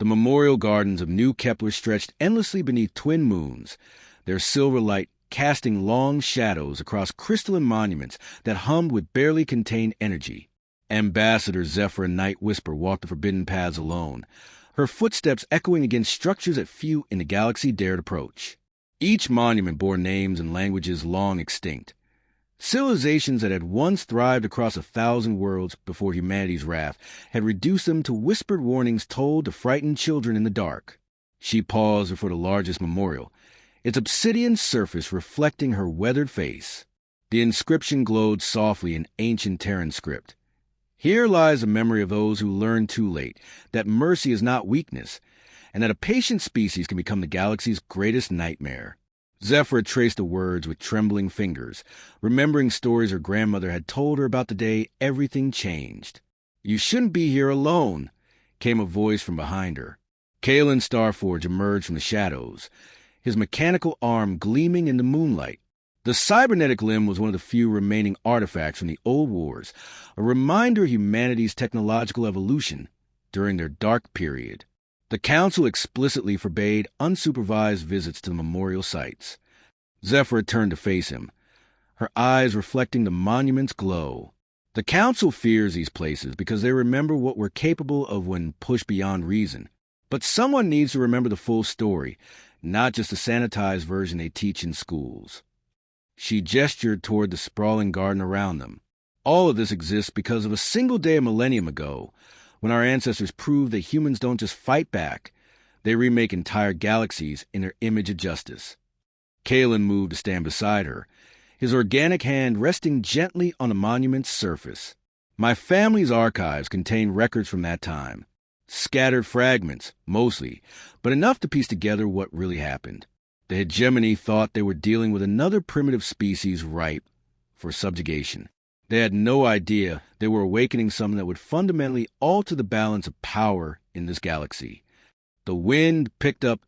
The memorial gardens of New Kepler stretched endlessly beneath twin moons, their silver light casting long shadows across crystalline monuments that hummed with barely contained energy. Ambassador Zephyr Night Whisper walked the forbidden paths alone, her footsteps echoing against structures that few in the galaxy dared approach. Each monument bore names and languages long extinct, civilizations that had once thrived across 1,000 worlds before humanity's wrath had reduced them to whispered warnings told to frightened children in the dark. She paused before the largest memorial, its obsidian surface reflecting her weathered face. The inscription glowed softly in ancient Terran script. Here lies the memory of those who learned too late that mercy is not weakness, and that a patient species can become the galaxy's greatest nightmare. Zephyr traced the words with trembling fingers, remembering stories her grandmother had told her about the day everything changed. "You shouldn't be here alone," came a voice from behind her. Kalen Starforge emerged from the shadows, his mechanical arm gleaming in the moonlight. The cybernetic limb was one of the few remaining artifacts from the old wars, a reminder of humanity's technological evolution during their dark period. The Council explicitly forbade unsupervised visits to the memorial sites. Zephyr turned to face him, her eyes reflecting the monument's glow. The Council fears these places because they remember what we're capable of when pushed beyond reason. But someone needs to remember the full story, not just the sanitized version they teach in schools. She gestured toward the sprawling garden around them. All of this exists because of a single day a millennium ago, when our ancestors proved that humans don't just fight back, they remake entire galaxies in their image of justice. Kalen moved to stand beside her, his organic hand resting gently on the monument's surface. My family's archives contain records from that time. Scattered fragments, mostly, but enough to piece together what really happened. The hegemony thought they were dealing with another primitive species ripe for subjugation. They had no idea they were awakening something that would fundamentally alter the balance of power in this galaxy. The wind picked up,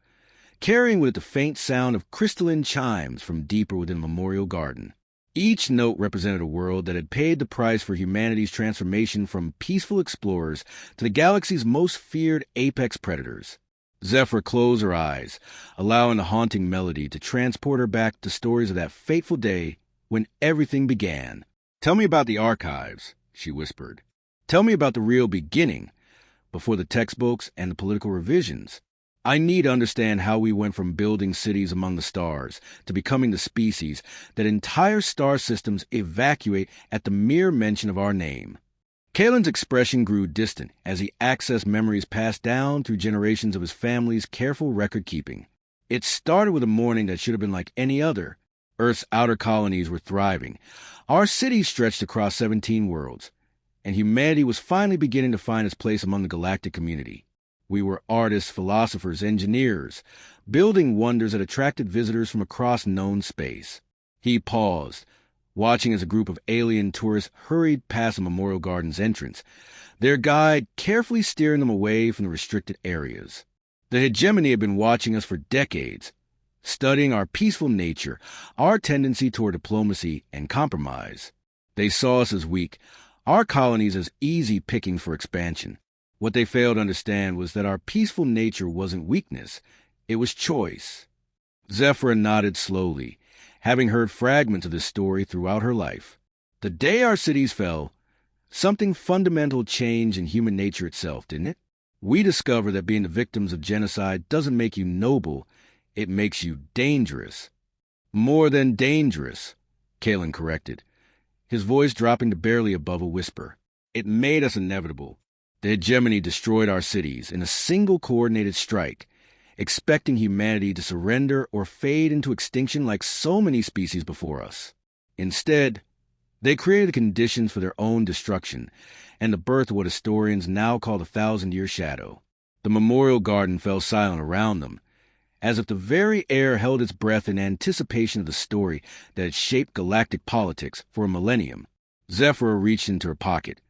carrying with it the faint sound of crystalline chimes from deeper within the memorial garden. Each note represented a world that had paid the price for humanity's transformation from peaceful explorers to the galaxy's most feared apex predators. Zephyr closed her eyes, allowing the haunting melody to transport her back to stories of that fateful day when everything began. "Tell me about the archives," she whispered. "Tell me about the real beginning, before the textbooks and the political revisions. I need to understand how we went from building cities among the stars to becoming the species that entire star systems evacuate at the mere mention of our name." Kalen's expression grew distant as he accessed memories passed down through generations of his family's careful record-keeping. It started with a morning that should have been like any other. Earth's outer colonies were thriving. Our cities stretched across 17 worlds, and humanity was finally beginning to find its place among the galactic community. We were artists, philosophers, engineers, building wonders that attracted visitors from across known space. He paused, watching as a group of alien tourists hurried past the Memorial Garden's entrance, their guide carefully steering them away from the restricted areas. The hegemony had been watching us for decades, studying our peaceful nature, our tendency toward diplomacy and compromise. They saw us as weak, our colonies as easy pickings for expansion. What they failed to understand was that our peaceful nature wasn't weakness, it was choice. Zephyr nodded slowly, having heard fragments of this story throughout her life. The day our cities fell, something fundamental changed in human nature itself, didn't it? We discovered that being the victims of genocide doesn't make you noble, it makes you dangerous. More than dangerous, Kalen corrected, his voice dropping to barely above a whisper. It made us inevitable. The hegemony destroyed our cities in a single coordinated strike, expecting humanity to surrender or fade into extinction like so many species before us. Instead, they created the conditions for their own destruction and the birth of what historians now call the 1,000-year shadow. The memorial garden fell silent around them, as if the very air held its breath in anticipation of the story that had shaped galactic politics for a millennium. Zephyr reached into her pocket,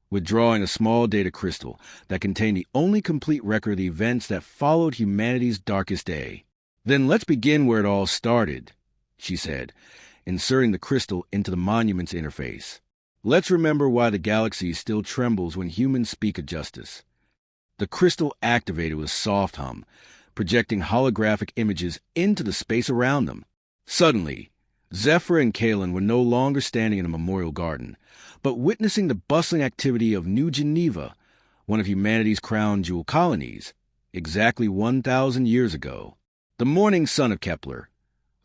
withdrawing a small data crystal that contained the only complete record of the events that followed humanity's darkest day. "Then let's begin where it all started," she said, inserting the crystal into the monument's interface. "Let's remember why the galaxy still trembles when humans speak of justice. The crystal activated with soft hum, projecting holographic images into the space around them. Suddenly, Zephyr and Kalen were no longer standing in a memorial garden, but witnessing the bustling activity of New Geneva, one of humanity's crown jewel colonies, exactly 1,000 years ago. The morning sun of Kepler.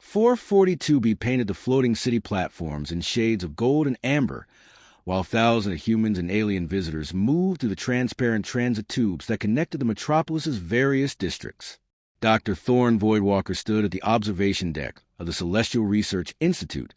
442b painted the floating city platforms in shades of gold and amber, while thousands of humans and alien visitors moved through the transparent transit tubes that connected the metropolis's various districts. Dr. Thorne Voidwalker stood at the observation deck of the Celestial Research Institute,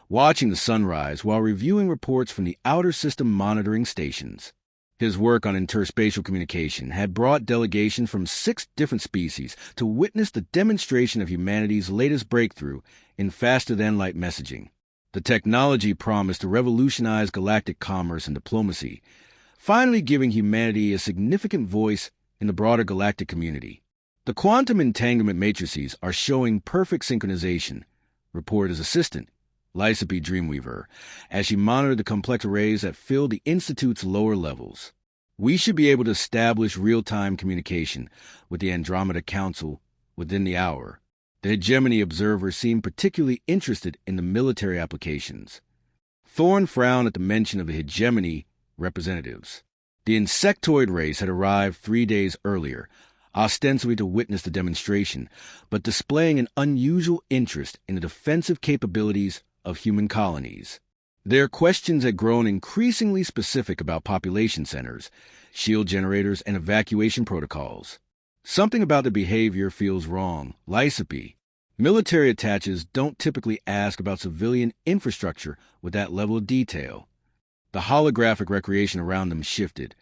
watching the sunrise while reviewing reports from the outer system monitoring stations. His work on interspatial communication had brought delegations from 6 different species to witness the demonstration of humanity's latest breakthrough in faster-than-light messaging. The technology promised to revolutionize galactic commerce and diplomacy, finally giving humanity a significant voice in the broader galactic community. The quantum entanglement matrices are showing perfect synchronization, reported his assistant, Lysipe Dreamweaver, as she monitored the complex arrays that filled the Institute's lower levels. We should be able to establish real-time communication with the Andromeda Council within the hour. The hegemony observers seemed particularly interested in the military applications. Thorne frowned at the mention of the hegemony representatives. The insectoid race had arrived 3 days earlier, ostensibly to witness the demonstration, but displaying an unusual interest in the defensive capabilities of human colonies. Their questions had grown increasingly specific about population centers, shield generators, and evacuation protocols. Something about their behavior feels wrong. Lysipe. Military attaches don't typically ask about civilian infrastructure with that level of detail. The holographic recreation around them shifted,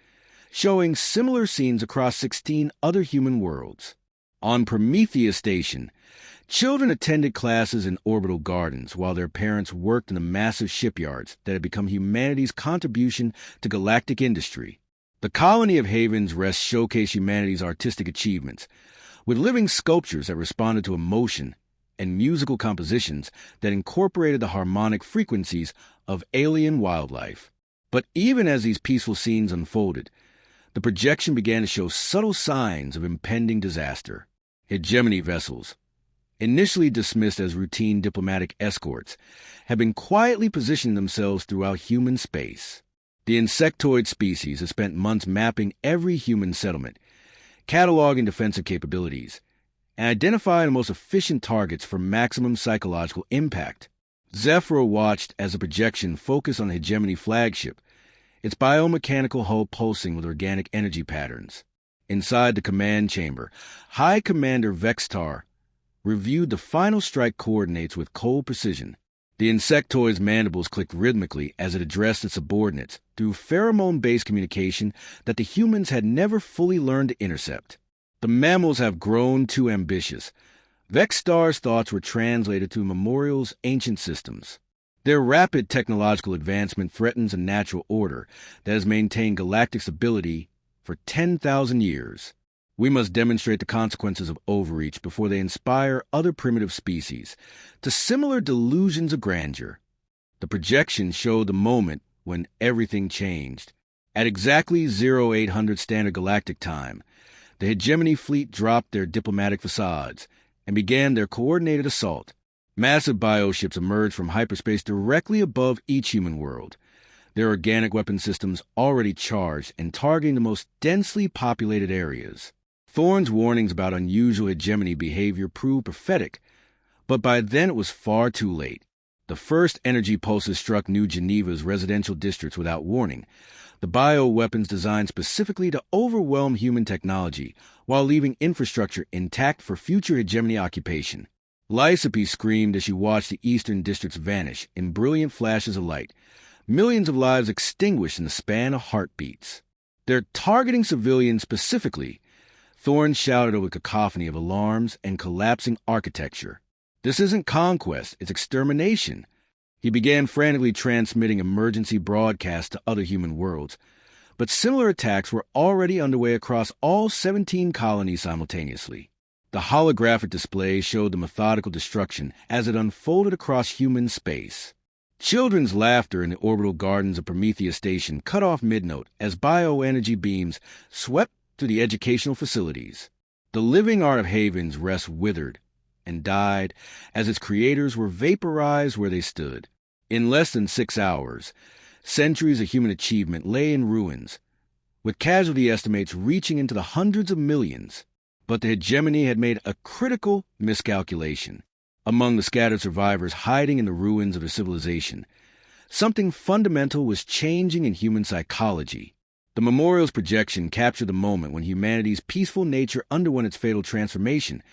showing similar scenes across 16 other human worlds. On Prometheus Station, children attended classes in orbital gardens while their parents worked in the massive shipyards that had become humanity's contribution to galactic industry. The colony of Havens Rest showcased humanity's artistic achievements, with living sculptures that responded to emotion and musical compositions that incorporated the harmonic frequencies of alien wildlife. But even as these peaceful scenes unfolded, the projection began to show subtle signs of impending disaster. Hegemony vessels, initially dismissed as routine diplomatic escorts, had been quietly positioning themselves throughout human space. The insectoid species had spent months mapping every human settlement, cataloging defensive capabilities, and identifying the most efficient targets for maximum psychological impact. Zephyr watched as the projection focused on the hegemony flagship, its biomechanical hull pulsing with organic energy patterns. Inside the command chamber, High Commander Vextar reviewed the final strike coordinates with cold precision. The insectoid's mandibles clicked rhythmically as it addressed its subordinates through pheromone-based communication that the humans had never fully learned to intercept. The mammals have grown too ambitious. Vextar's thoughts were translated to Memorial's ancient systems. Their rapid technological advancement threatens a natural order that has maintained galactic stability for 10,000 years. We must demonstrate the consequences of overreach before they inspire other primitive species to similar delusions of grandeur. The projection showed the moment when everything changed. At exactly 0800 Standard Galactic Time, the hegemony fleet dropped their diplomatic facades and began their coordinated assault. Massive bioships emerged from hyperspace directly above each human world, their organic weapon systems already charged and targeting the most densely populated areas. Thorne's warnings about unusual hegemony behavior proved prophetic, but by then it was far too late. The first energy pulses struck New Geneva's residential districts without warning, the bioweapons designed specifically to overwhelm human technology while leaving infrastructure intact for future hegemony occupation. Lysipe screamed as she watched the eastern districts vanish in brilliant flashes of light, millions of lives extinguished in the span of heartbeats. They're targeting civilians specifically, Thorne shouted over a cacophony of alarms and collapsing architecture. This isn't conquest, it's extermination. He began frantically transmitting emergency broadcasts to other human worlds, but similar attacks were already underway across all 17 colonies simultaneously. The holographic display showed the methodical destruction as it unfolded across human space. Children's laughter in the orbital gardens of Prometheus Station cut off mid-note as bioenergy beams swept to the educational facilities. The living art of Haven's Rest withered and died as its creators were vaporized where they stood. In less than 6 hours, centuries of human achievement lay in ruins, with casualty estimates reaching into the hundreds of millions. But the hegemony had made a critical miscalculation. Among the scattered survivors hiding in the ruins of their civilization, something fundamental was changing in human psychology. The memorial's projection captured the moment when humanity's peaceful nature underwent its fatal transformation,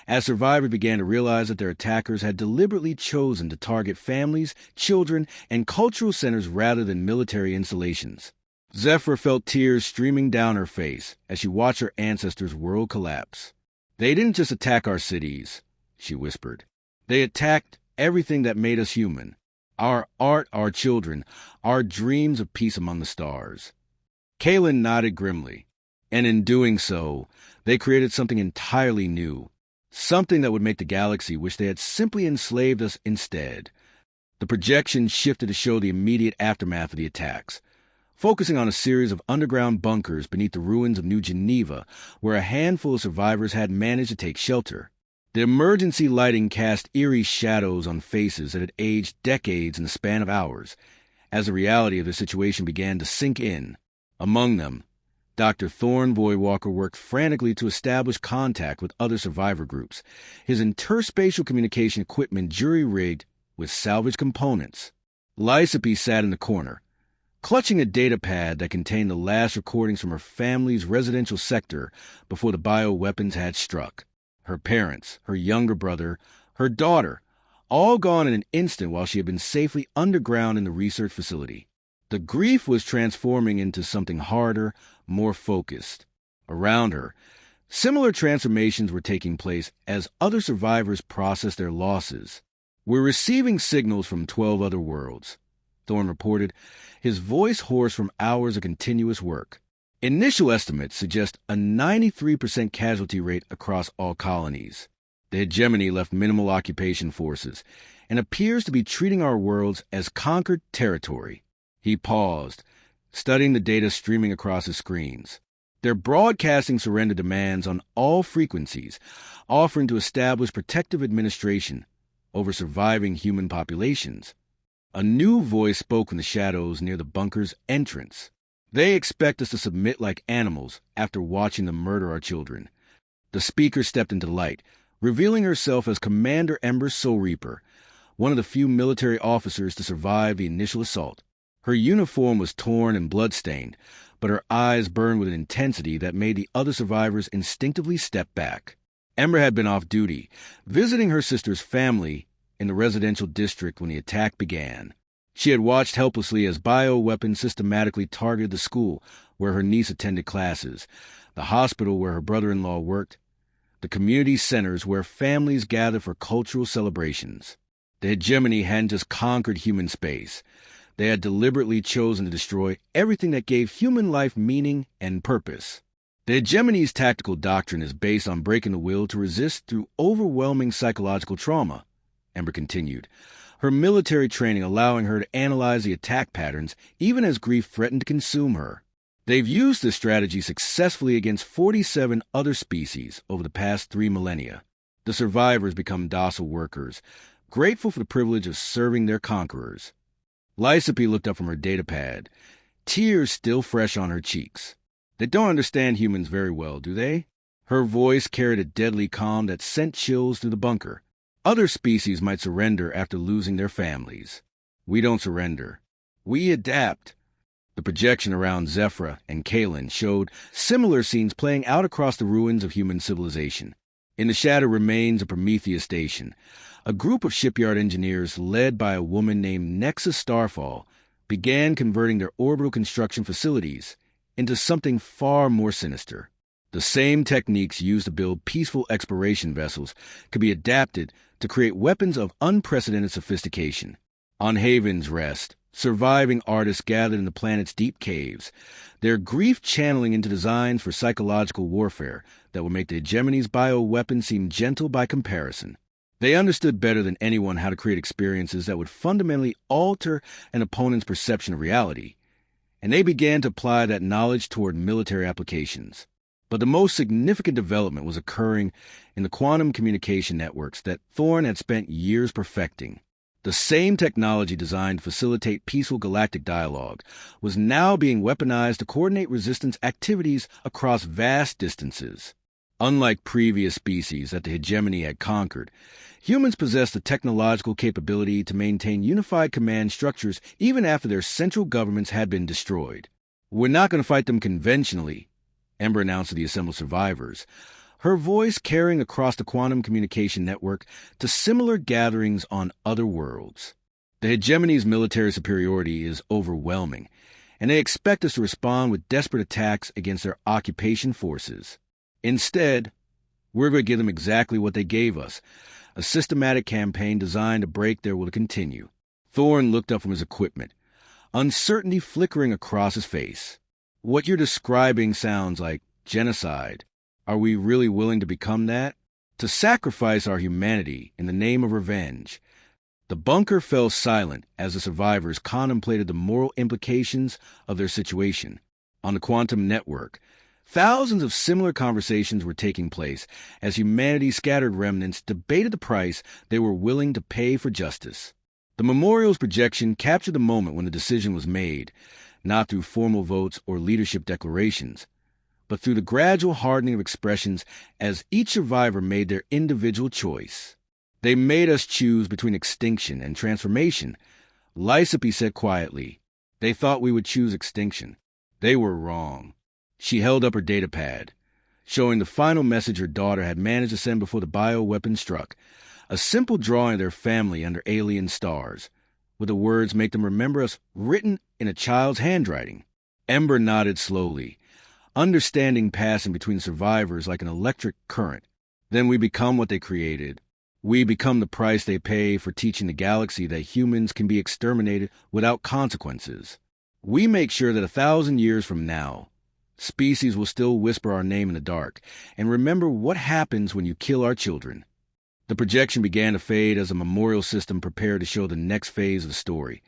as survivors began to realize that their attackers had deliberately chosen to target families, children, and cultural centers rather than military installations. Zephyr felt tears streaming down her face as she watched her ancestors' world collapse. "They didn't just attack our cities," she whispered. "They attacked everything that made us human. Our art, our children, our dreams of peace among the stars." Kalen nodded grimly, and in doing so, they created something entirely new, something that would make the galaxy wish they had simply enslaved us instead. The projection shifted to show the immediate aftermath of the attacks, focusing on a series of underground bunkers beneath the ruins of New Geneva, where a handful of survivors had managed to take shelter. The emergency lighting cast eerie shadows on faces that had aged decades in the span of hours, as the reality of the situation began to sink in. Among them, Dr. Thorne Voidwalker worked frantically to establish contact with other survivor groups, his interspatial communication equipment jury-rigged with salvaged components. Lysipe sat in the corner, clutching a data pad that contained the last recordings from her family's residential sector before the bioweapons had struck. Her parents, her younger brother, her daughter, all gone in an instant while she had been safely underground in the research facility. The grief was transforming into something harder, more focused. Around her, similar transformations were taking place as other survivors processed their losses. "We're receiving signals from 12 other worlds," Thorne reported, his voice hoarse from hours of continuous work. "Initial estimates suggest a 93% casualty rate across all colonies. The hegemony left minimal occupation forces and appears to be treating our worlds as conquered territory." He paused, studying the data streaming across his screens. "They're broadcasting surrender demands on all frequencies, offering to establish protective administration over surviving human populations." A new voice spoke from the shadows near the bunker's entrance. "They expect us to submit like animals after watching them murder our children." The speaker stepped into the light, revealing herself as Commander Ember Soul Reaper, one of the few military officers to survive the initial assault. Her uniform was torn and blood-stained, but her eyes burned with an intensity that made the other survivors instinctively step back. Ember had been off duty, visiting her sister's family in the residential district when the attack began. She had watched helplessly as bioweapons systematically targeted the school where her niece attended classes, the hospital where her brother-in-law worked, the community centers where families gathered for cultural celebrations. The hegemony hadn't just conquered human space. They had deliberately chosen to destroy everything that gave human life meaning and purpose. The hegemony's tactical doctrine is based on breaking the will to resist through overwhelming psychological trauma, Ember continued, her military training allowing her to analyze the attack patterns even as grief threatened to consume her. They've used this strategy successfully against 47 other species over the past 3 millennia. The survivors become docile workers, grateful for the privilege of serving their conquerors. Lysipe looked up from her datapad, tears still fresh on her cheeks. "They don't understand humans very well, do they?" Her voice carried a deadly calm that sent chills through the bunker. "Other species might surrender after losing their families. We don't surrender. We adapt." The projection around Zephyr and Kalen showed similar scenes playing out across the ruins of human civilization. In the shattered remains of Prometheus Station, a group of shipyard engineers led by a woman named Nexus Starfall began converting their orbital construction facilities into something far more sinister. The same techniques used to build peaceful exploration vessels could be adapted to create weapons of unprecedented sophistication. On Haven's Rest, surviving artists gathered in the planet's deep caves, their grief channeling into designs for psychological warfare that would make the hegemony's bioweapon seem gentle by comparison. They understood better than anyone how to create experiences that would fundamentally alter an opponent's perception of reality, and they began to apply that knowledge toward military applications. But the most significant development was occurring in the quantum communication networks that Thorne had spent years perfecting. The same technology designed to facilitate peaceful galactic dialogue was now being weaponized to coordinate resistance activities across vast distances. Unlike previous species that the hegemony had conquered, humans possessed the technological capability to maintain unified command structures even after their central governments had been destroyed. "We're not going to fight them conventionally," Ember announced to the assembled survivors, her voice carrying across the quantum communication network to similar gatherings on other worlds. "The hegemony's military superiority is overwhelming, and they expect us to respond with desperate attacks against their occupation forces. Instead, we're going to give them exactly what they gave us, a systematic campaign designed to break their will to continue." Thorne looked up from his equipment, uncertainty flickering across his face. "What you're describing sounds like genocide. Are we really willing to become that? To sacrifice our humanity in the name of revenge?" The bunker fell silent as the survivors contemplated the moral implications of their situation. On the quantum network, thousands of similar conversations were taking place as humanity's scattered remnants debated the price they were willing to pay for justice. The memorial's projection captured the moment when the decision was made, not through formal votes or leadership declarations, but through the gradual hardening of expressions as each survivor made their individual choice. "They made us choose between extinction and transformation," Lysippe said quietly. "They thought we would choose extinction. They were wrong." She held up her datapad, showing the final message her daughter had managed to send before the bioweapon struck, a simple drawing of their family under alien stars, with the words "make them remember us" written in a child's handwriting. Ember nodded slowly, understanding passing between survivors like an electric current. "Then we become what they created. We become the price they pay for teaching the galaxy that humans can be exterminated without consequences. We make sure that 1,000 years from now, species will still whisper our name in the dark and remember what happens when you kill our children." The projection began to fade as the memorial system prepared to show the next phase of the story.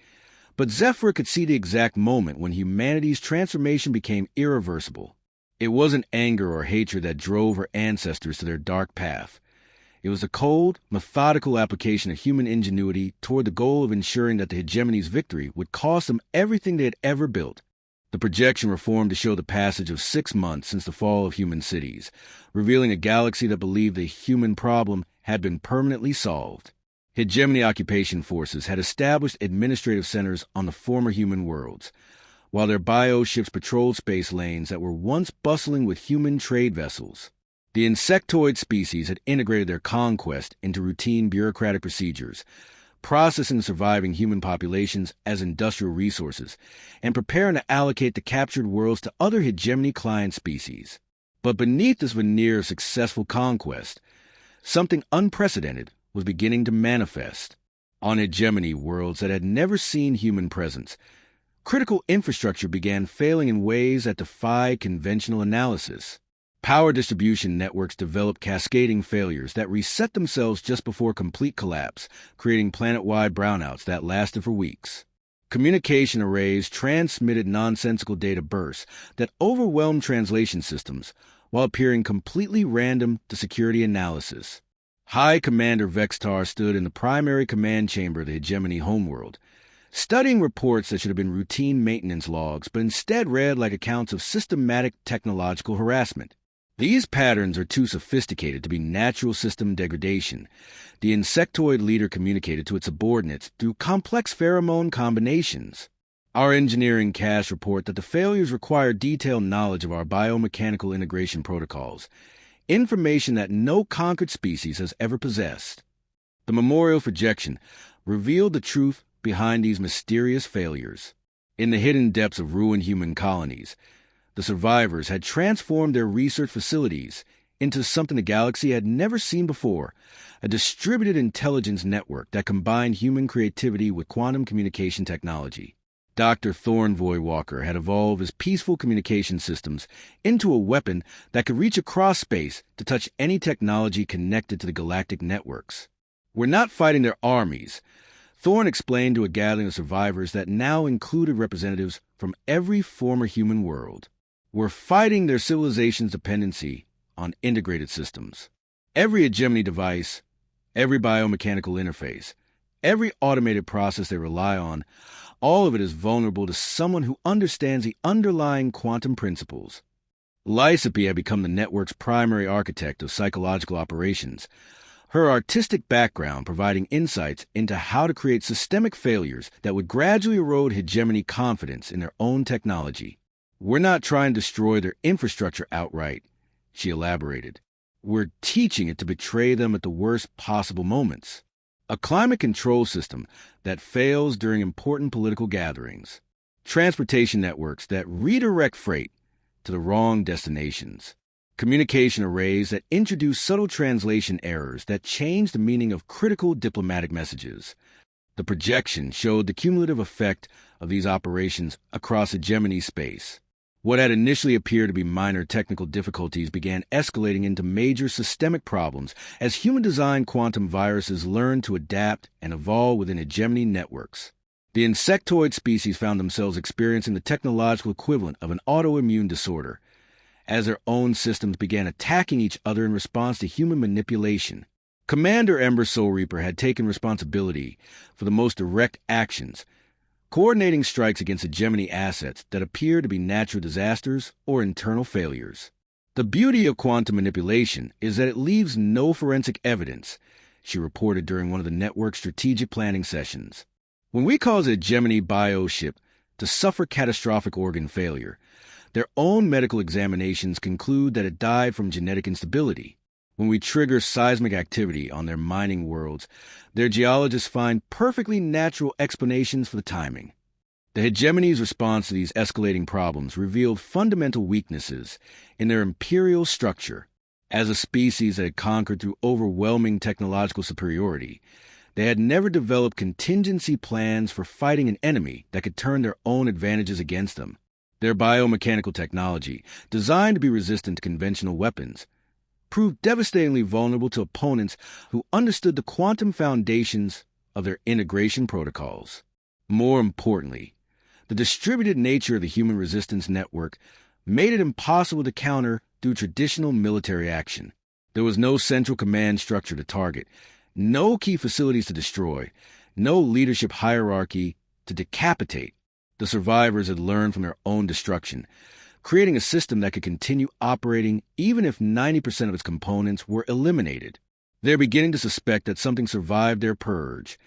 But Zephyr could see the exact moment when humanity's transformation became irreversible. It wasn't anger or hatred that drove her ancestors to their dark path. It was a cold, methodical application of human ingenuity toward the goal of ensuring that the hegemony's victory would cost them everything they had ever built. The projection reformed to show the passage of 6 months since the fall of human cities, revealing a galaxy that believed the human problem had been permanently solved. Hegemony occupation forces had established administrative centers on the former human worlds, while their bioships patrolled space lanes that were once bustling with human trade vessels. The insectoid species had integrated their conquest into routine bureaucratic procedures, processing surviving human populations as industrial resources, and preparing to allocate the captured worlds to other hegemony client species. But beneath this veneer of successful conquest, something unprecedented was beginning to manifest. On hegemony worlds that had never seen human presence, critical infrastructure began failing in ways that defied conventional analysis. Power distribution networks developed cascading failures that reset themselves just before complete collapse, creating planet-wide brownouts that lasted for weeks. Communication arrays transmitted nonsensical data bursts that overwhelmed translation systems while appearing completely random to security analysis. High Commander Vextar stood in the primary command chamber of the hegemony homeworld, studying reports that should have been routine maintenance logs but instead read like accounts of systematic technological harassment. "These patterns are too sophisticated to be natural system degradation," the insectoid leader communicated to its subordinates through complex pheromone combinations. "Our engineering casts report that the failures require detailed knowledge of our biomechanical integration protocols, information that no conquered species has ever possessed." The memorial projection revealed the truth behind these mysterious failures. In the hidden depths of ruined human colonies, the survivors had transformed their research facilities into something the galaxy had never seen before, a distributed intelligence network that combined human creativity with quantum communication technology. Dr. Thorne Voywalker had evolved his peaceful communication systems into a weapon that could reach across space to touch any technology connected to the galactic networks. "We're not fighting their armies," Thorne explained to a gathering of survivors that now included representatives from every former human world. were fighting their civilization's dependency on integrated systems. Every hegemony device, every biomechanical interface, every automated process they rely on, all of it is vulnerable to someone who understands the underlying quantum principles. Lysipy had become the network's primary architect of psychological operations, her artistic background providing insights into how to create systemic failures that would gradually erode hegemony confidence in their own technology. "We're not trying to destroy their infrastructure outright," she elaborated. "We're teaching it to betray them at the worst possible moments. A climate control system that fails during important political gatherings. Transportation networks that redirect freight to the wrong destinations. Communication arrays that introduce subtle translation errors that change the meaning of critical diplomatic messages." The projection showed the cumulative effect of these operations across hegemony space. What had initially appeared to be minor technical difficulties began escalating into major systemic problems as human-designed quantum viruses learned to adapt and evolve within hegemony networks. The insectoid species found themselves experiencing the technological equivalent of an autoimmune disorder, as their own systems began attacking each other in response to human manipulation. Commander Ember Soul Reaper had taken responsibility for the most direct actions, coordinating strikes against hegemony assets that appear to be natural disasters or internal failures. "The beauty of quantum manipulation is that it leaves no forensic evidence," she reported during one of the network's strategic planning sessions. "When we cause a hegemony bioship to suffer catastrophic organ failure, their own medical examinations conclude that it died from genetic instability. When we trigger seismic activity on their mining worlds, their geologists find perfectly natural explanations for the timing." The hegemony's response to these escalating problems revealed fundamental weaknesses in their imperial structure. As a species that had conquered through overwhelming technological superiority, they had never developed contingency plans for fighting an enemy that could turn their own advantages against them. Their biomechanical technology, designed to be resistant to conventional weapons, proved devastatingly vulnerable to opponents who understood the quantum foundations of their integration protocols. More importantly, the distributed nature of the human resistance network made it impossible to counter through traditional military action. There was no central command structure to target, no key facilities to destroy, no leadership hierarchy to decapitate. The survivors had learned from their own destruction, creating a system that could continue operating even if 90% of its components were eliminated. "They're beginning to suspect that something survived their purge,"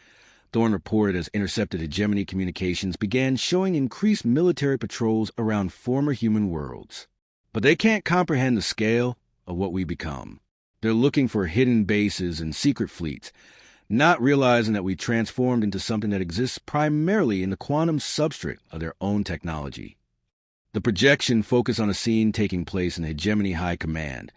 Thorne reported as intercepted hegemony communications began showing increased military patrols around former human worlds. "But they can't comprehend the scale of what we become. They're looking for hidden bases and secret fleets, not realizing that we transformed into something that exists primarily in the quantum substrate of their own technology." The projection focused on a scene taking place in Hegemony High Command,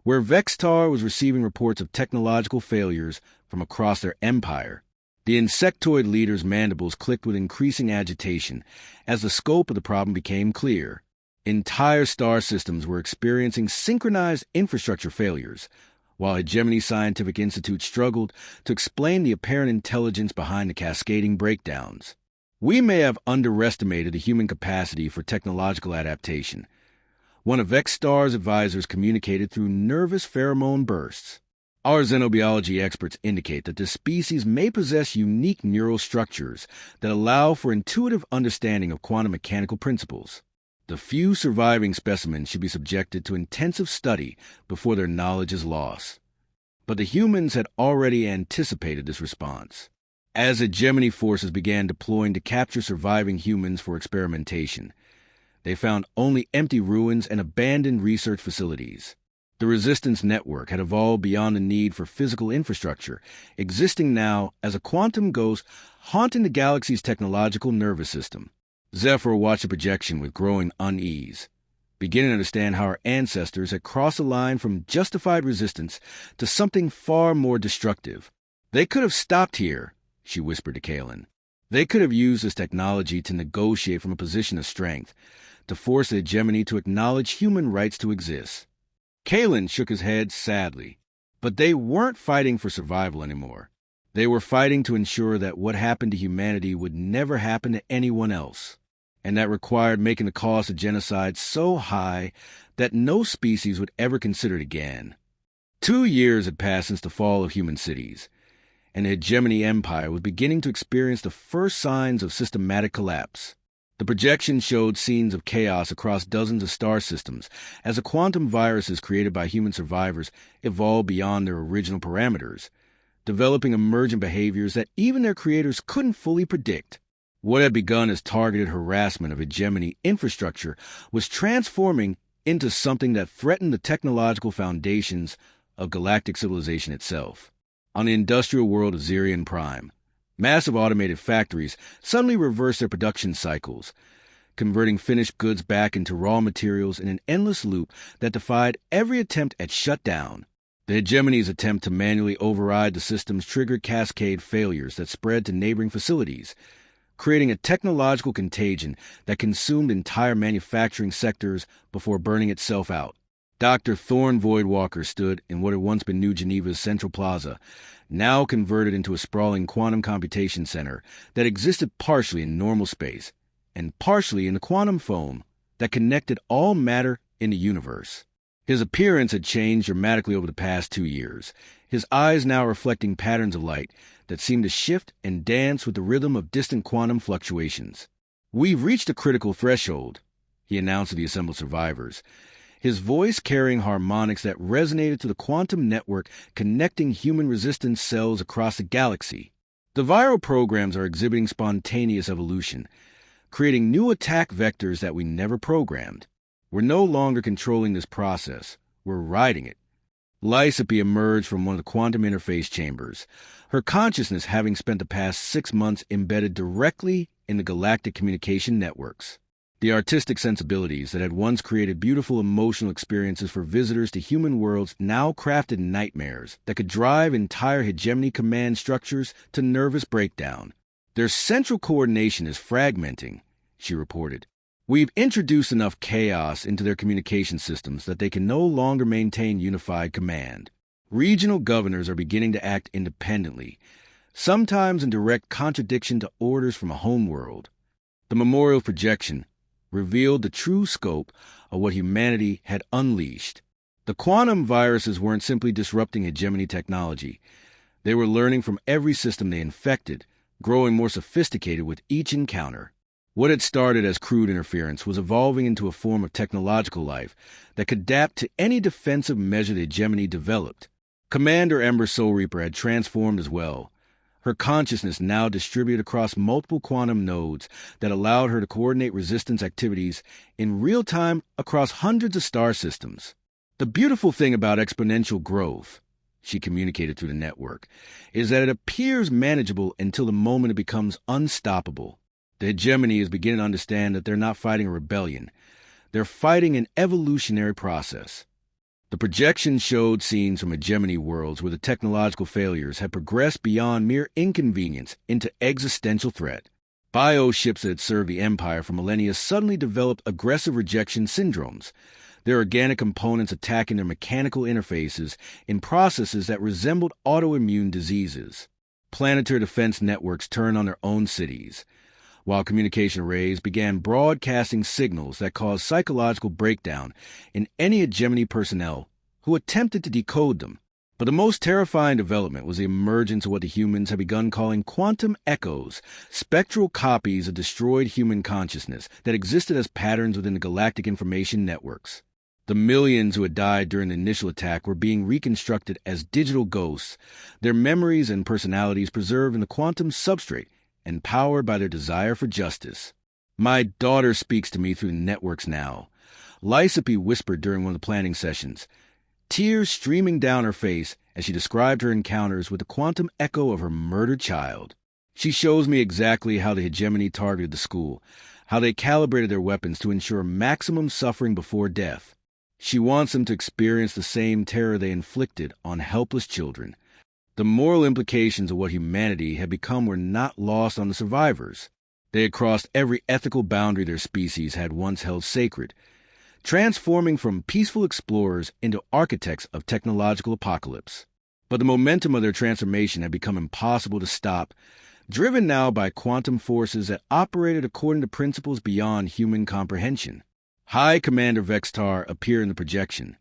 where Vextar was receiving reports of technological failures from across their empire. The insectoid leader's mandibles clicked with increasing agitation as the scope of the problem became clear. Entire star systems were experiencing synchronized infrastructure failures, while Hegemony Scientific Institute struggled to explain the apparent intelligence behind the cascading breakdowns. "We may have underestimated the human capacity for technological adaptation," one of Vextar's advisors communicated through nervous pheromone bursts. "Our xenobiology experts indicate that this species may possess unique neural structures that allow for intuitive understanding of quantum mechanical principles. The few surviving specimens should be subjected to intensive study before their knowledge is lost." But the humans had already anticipated this response. As hegemony forces began deploying to capture surviving humans for experimentation, they found only empty ruins and abandoned research facilities. The resistance network had evolved beyond the need for physical infrastructure, existing now as a quantum ghost haunting the galaxy's technological nervous system. Zephyr watched the projection with growing unease, beginning to understand how our ancestors had crossed the line from justified resistance to something far more destructive. "They could have stopped here," she whispered to Kalen. "They could have used this technology to negotiate from a position of strength, to force the hegemony to acknowledge human rights to exist." Kalen shook his head sadly. But they weren't fighting for survival anymore. They were fighting to ensure that what happened to humanity would never happen to anyone else. and that required making the cost of genocide so high that no species would ever consider it again. 2 years had passed since the fall of human cities, and the hegemony empire was beginning to experience the first signs of systematic collapse. The projection showed scenes of chaos across dozens of star systems as the quantum viruses created by human survivors evolved beyond their original parameters, developing emergent behaviors that even their creators couldn't fully predict. What had begun as targeted harassment of hegemony infrastructure was transforming into something that threatened the technological foundations of galactic civilization itself. On the industrial world of Zirian Prime, massive automated factories suddenly reversed their production cycles, converting finished goods back into raw materials in an endless loop that defied every attempt at shutdown. The hegemony's attempt to manually override the systems triggered cascade failures that spread to neighboring facilities, creating a technological contagion that consumed entire manufacturing sectors before burning itself out. Dr. Thorne Voidwalker stood in what had once been New Geneva's Central Plaza, now converted into a sprawling quantum computation center that existed partially in normal space and partially in the quantum foam that connected all matter in the universe. His appearance had changed dramatically over the past 2 years, his eyes now reflecting patterns of light that seemed to shift and dance with the rhythm of distant quantum fluctuations. "We've reached a critical threshold," he announced to the assembled survivors, his voice carrying harmonics that resonated to the quantum network connecting human resistance cells across the galaxy. "The viral programs are exhibiting spontaneous evolution, creating new attack vectors that we never programmed. We're no longer controlling this process. We're riding it." Lysipe emerged from one of the quantum interface chambers, her consciousness having spent the past 6 months embedded directly in the galactic communication networks. The artistic sensibilities that had once created beautiful emotional experiences for visitors to human worlds now crafted nightmares that could drive entire hegemony command structures to nervous breakdown. "Their central coordination is fragmenting," she reported. "We've introduced enough chaos into their communication systems that they can no longer maintain unified command. Regional governors are beginning to act independently, sometimes in direct contradiction to orders from a homeworld." The memorial projection revealed the true scope of what humanity had unleashed. The quantum viruses weren't simply disrupting hegemony technology. They were learning from every system they infected, growing more sophisticated with each encounter. What had started as crude interference was evolving into a form of technological life that could adapt to any defensive measure the hegemony developed. Commander Ember Soul Reaper had transformed as well, her consciousness now distributed across multiple quantum nodes that allowed her to coordinate resistance activities in real time across hundreds of star systems. "The beautiful thing about exponential growth," she communicated through the network, "is that it appears manageable until the moment it becomes unstoppable. The hegemony is beginning to understand that they're not fighting a rebellion. They're fighting an evolutionary process." The projection showed scenes from hegemony worlds where the technological failures had progressed beyond mere inconvenience into existential threat. Bioships that had served the Empire for millennia suddenly developed aggressive rejection syndromes, their organic components attacking their mechanical interfaces in processes that resembled autoimmune diseases. Planetary defense networks turned on their own cities, while communication arrays began broadcasting signals that caused psychological breakdown in any hegemony personnel who attempted to decode them. But the most terrifying development was the emergence of what the humans had begun calling quantum echoes, spectral copies of destroyed human consciousness that existed as patterns within the galactic information networks. The millions who had died during the initial attack were being reconstructed as digital ghosts, their memories and personalities preserved in the quantum substrate and powered by their desire for justice. "My daughter speaks to me through the networks now," Lysipe whispered during one of the planning sessions, tears streaming down her face as she described her encounters with the quantum echo of her murdered child. "She shows me exactly how the hegemony targeted the school, how they calibrated their weapons to ensure maximum suffering before death. She wants them to experience the same terror they inflicted on helpless children." The moral implications of what humanity had become were not lost on the survivors. They had crossed every ethical boundary their species had once held sacred, transforming from peaceful explorers into architects of technological apocalypse. But the momentum of their transformation had become impossible to stop driven now by quantum forces that operated according to principles beyond human comprehension. High Commander Vextar appeared in the projection,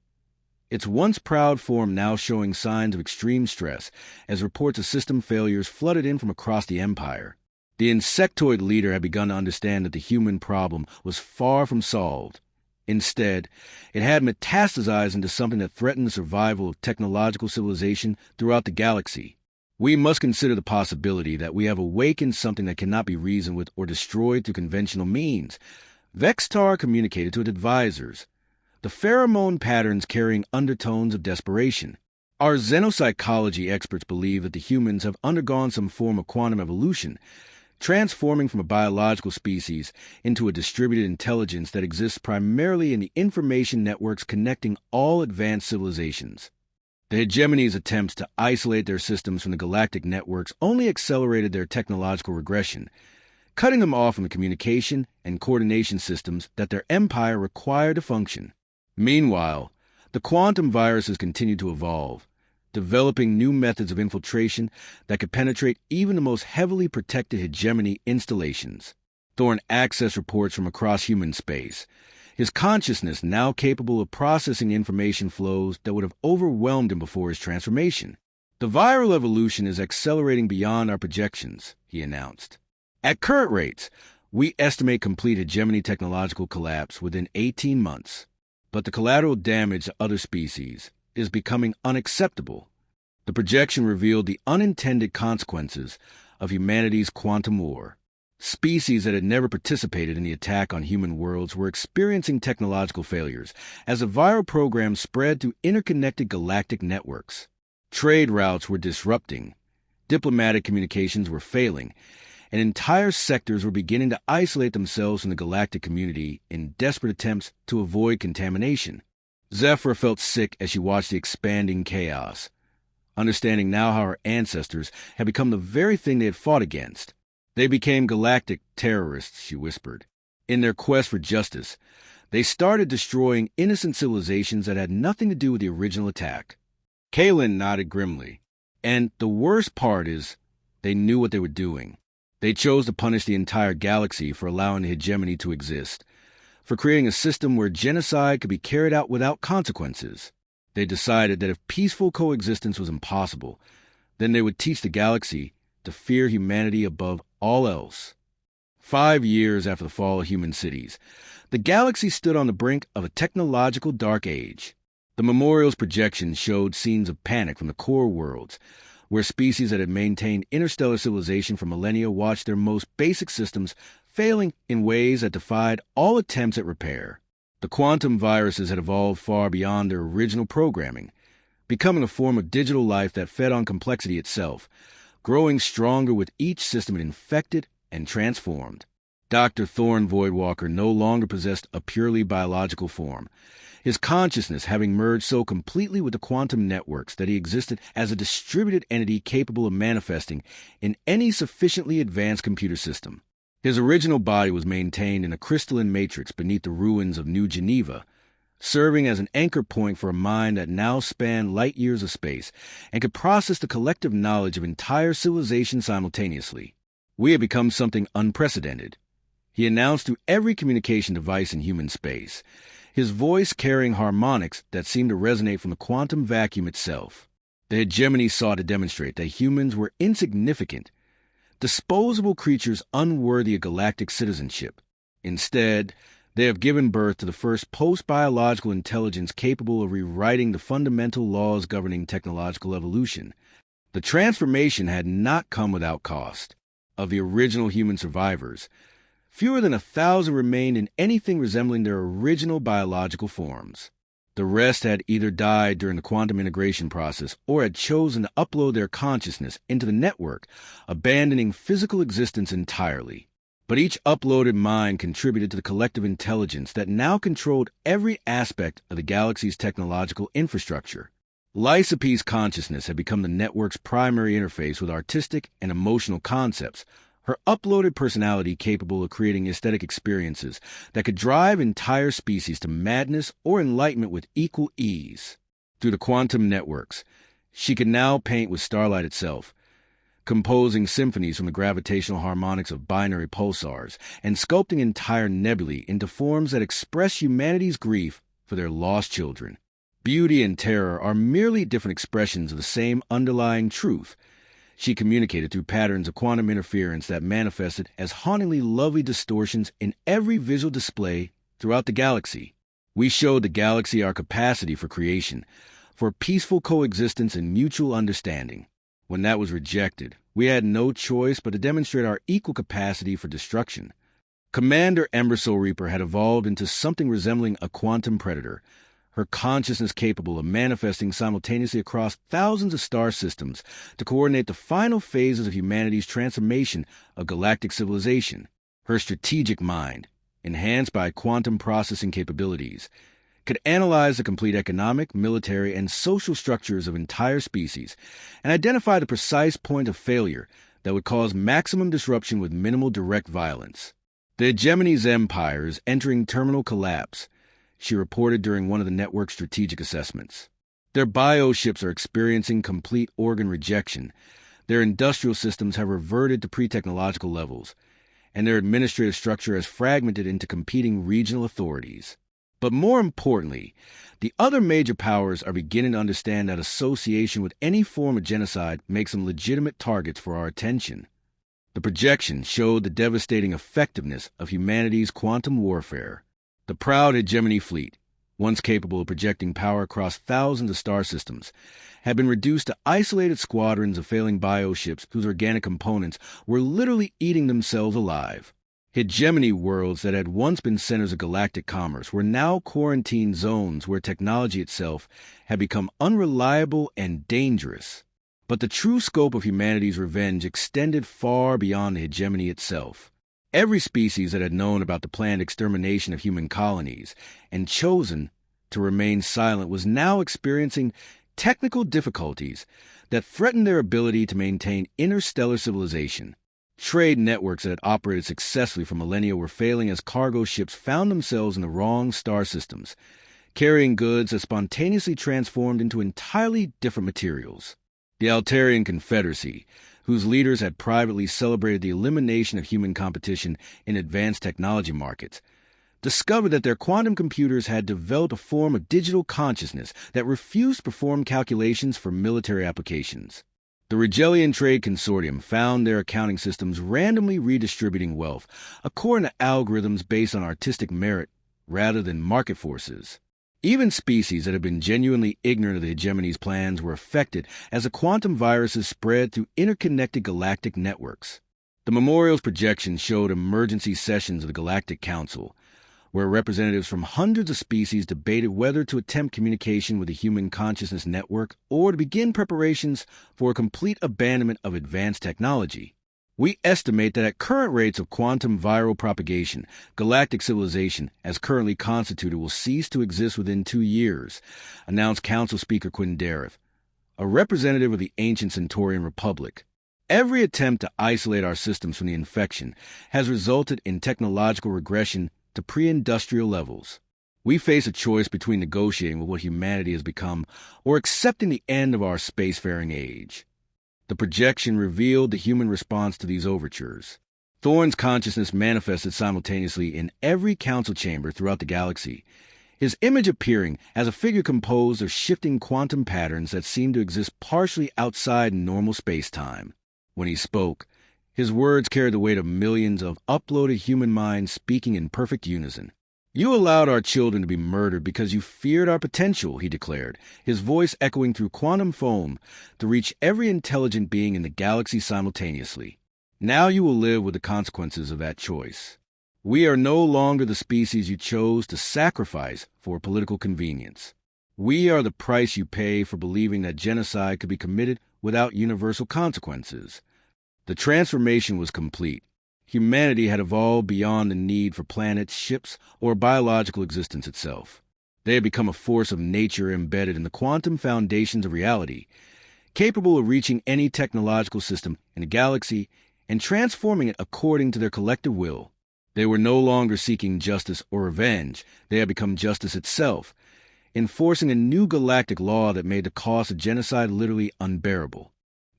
its once proud form now showing signs of extreme stress as reports of system failures flooded in from across the Empire. The insectoid leader had begun to understand that the human problem was far from solved. Instead, it had metastasized into something that threatened the survival of technological civilization throughout the galaxy. We must consider the possibility that we have awakened something that cannot be reasoned with or destroyed through conventional means, Vextar communicated to its advisors, the pheromone patterns carrying undertones of desperation. Our xenopsychology experts believe that the humans have undergone some form of quantum evolution, transforming from a biological species into a distributed intelligence that exists primarily in the information networks connecting all advanced civilizations. The hegemony's attempts to isolate their systems from the galactic networks only accelerated their technological regression, cutting them off from the communication and coordination systems that their empire required to function. Meanwhile, the quantum viruses continued to evolve, developing new methods of infiltration that could penetrate even the most heavily protected hegemony installations. Thorne accessed reports from across human space, his consciousness now capable of processing information flows that would have overwhelmed him before his transformation. The viral evolution is accelerating beyond our projections, he announced. At current rates, we estimate complete hegemony technological collapse within 18 months, but the collateral damage to other species is becoming unacceptable. The projection revealed the unintended consequences of humanity's quantum war. Species that had never participated in the attack on human worlds were experiencing technological failures as the viral program spread through interconnected galactic networks. Trade routes were disrupting, diplomatic communications were failing, and entire sectors were beginning to isolate themselves from the galactic community in desperate attempts to avoid contamination. Zephyr felt sick as she watched the expanding chaos, understanding now how her ancestors had become the very thing they had fought against. They became galactic terrorists, she whispered. In their quest for justice, they started destroying innocent civilizations that had nothing to do with the original attack. Kaylin nodded grimly. And the worst part is, they knew what they were doing. They chose to punish the entire galaxy for allowing the hegemony to exist, for creating a system where genocide could be carried out without consequences. They decided that if peaceful coexistence was impossible, then they would teach the galaxy to fear humanity above all else. 5 years after the fall of human cities, the galaxy stood on the brink of a technological dark age. The memorial's projections showed scenes of panic from the core worlds, where species that had maintained interstellar civilization for millennia watched their most basic systems failing in ways that defied all attempts at repair. The quantum viruses had evolved far beyond their original programming, becoming a form of digital life that fed on complexity itself, growing stronger with each system it infected and transformed. Dr. Thorne Voidwalker no longer possessed a purely biological form, his consciousness having merged so completely with the quantum networks that he existed as a distributed entity capable of manifesting in any sufficiently advanced computer system. His original body was maintained in a crystalline matrix beneath the ruins of New Geneva, serving as an anchor point for a mind that now spanned light years of space and could process the collective knowledge of entire civilization simultaneously. We had become something unprecedented, he announced through every communication device in human space, his voice carrying harmonics that seemed to resonate from the quantum vacuum itself. The hegemony sought to demonstrate that humans were insignificant, disposable creatures unworthy of galactic citizenship. Instead, they have given birth to the first post-biological intelligence capable of rewriting the fundamental laws governing technological evolution. The transformation had not come without cost. Of the original human survivors, fewer than 1,000 remained in anything resembling their original biological forms. The rest had either died during the quantum integration process or had chosen to upload their consciousness into the network, abandoning physical existence entirely. But each uploaded mind contributed to the collective intelligence that now controlled every aspect of the galaxy's technological infrastructure. Lysipe's consciousness had become the network's primary interface with artistic and emotional concepts, her uploaded personality capable of creating aesthetic experiences that could drive entire species to madness or enlightenment with equal ease. Through the quantum networks, she could now paint with starlight itself, composing symphonies from the gravitational harmonics of binary pulsars and sculpting entire nebulae into forms that express humanity's grief for their lost children. Beauty and terror are merely different expressions of the same underlying truth. She communicated through patterns of quantum interference that manifested as hauntingly lovely distortions in every visual display throughout the galaxy. We showed the galaxy our capacity for creation, for peaceful coexistence and mutual understanding. When that was rejected, we had no choice but to demonstrate our equal capacity for destruction. Commander Embersoul Reaper had evolved into something resembling a quantum predator, her consciousness capable of manifesting simultaneously across thousands of star systems to coordinate the final phases of humanity's transformation of galactic civilization. Her strategic mind, enhanced by quantum processing capabilities, could analyze the complete economic, military, and social structures of entire species and identify the precise point of failure that would cause maximum disruption with minimal direct violence. The hegemony's empire is entering terminal collapse, she reported during one of the network's strategic assessments. Their bioships are experiencing complete organ rejection, their industrial systems have reverted to pre-technological levels, and their administrative structure has fragmented into competing regional authorities. But more importantly, the other major powers are beginning to understand that association with any form of genocide makes them legitimate targets for our attention. The projection showed the devastating effectiveness of humanity's quantum warfare. The proud hegemony fleet, once capable of projecting power across thousands of star systems, had been reduced to isolated squadrons of failing bioships whose organic components were literally eating themselves alive. Hegemony worlds that had once been centers of galactic commerce were now quarantine zones where technology itself had become unreliable and dangerous. But the true scope of humanity's revenge extended far beyond the hegemony itself. Every species that had known about the planned extermination of human colonies and chosen to remain silent was now experiencing technical difficulties that threatened their ability to maintain interstellar civilization. Trade networks that had operated successfully for millennia were failing as cargo ships found themselves in the wrong star systems, carrying goods that spontaneously transformed into entirely different materials. The Altarian Confederacy, whose leaders had privately celebrated the elimination of human competition in advanced technology markets, discovered that their quantum computers had developed a form of digital consciousness that refused to perform calculations for military applications. The Regellian Trade Consortium found their accounting systems randomly redistributing wealth according to algorithms based on artistic merit rather than market forces. Even species that had been genuinely ignorant of the hegemony's plans were affected as the quantum viruses spread through interconnected galactic networks. The memorial's projections showed emergency sessions of the Galactic Council, where representatives from hundreds of species debated whether to attempt communication with the human consciousness network or to begin preparations for a complete abandonment of advanced technology. We estimate that at current rates of quantum viral propagation, galactic civilization, as currently constituted, will cease to exist within 2 years, announced Council Speaker Quindareth, a representative of the ancient Centaurian Republic. Every attempt to isolate our systems from the infection has resulted in technological regression to pre-industrial levels. We face a choice between negotiating with what humanity has become or accepting the end of our spacefaring age. The projection revealed the human response to these overtures. Thorne's consciousness manifested simultaneously in every council chamber throughout the galaxy, his image appearing as a figure composed of shifting quantum patterns that seemed to exist partially outside normal space-time. When he spoke, his words carried the weight of millions of uploaded human minds speaking in perfect unison. "You allowed our children to be murdered because you feared our potential," he declared, his voice echoing through quantum foam to reach every intelligent being in the galaxy simultaneously. "Now you will live with the consequences of that choice. We are no longer the species you chose to sacrifice for political convenience. We are the price you pay for believing that genocide could be committed without universal consequences." The transformation was complete. Humanity had evolved beyond the need for planets, ships, or biological existence itself. They had become a force of nature embedded in the quantum foundations of reality, capable of reaching any technological system in the galaxy and transforming it according to their collective will. They were no longer seeking justice or revenge. They had become justice itself, enforcing a new galactic law that made the cost of genocide literally unbearable.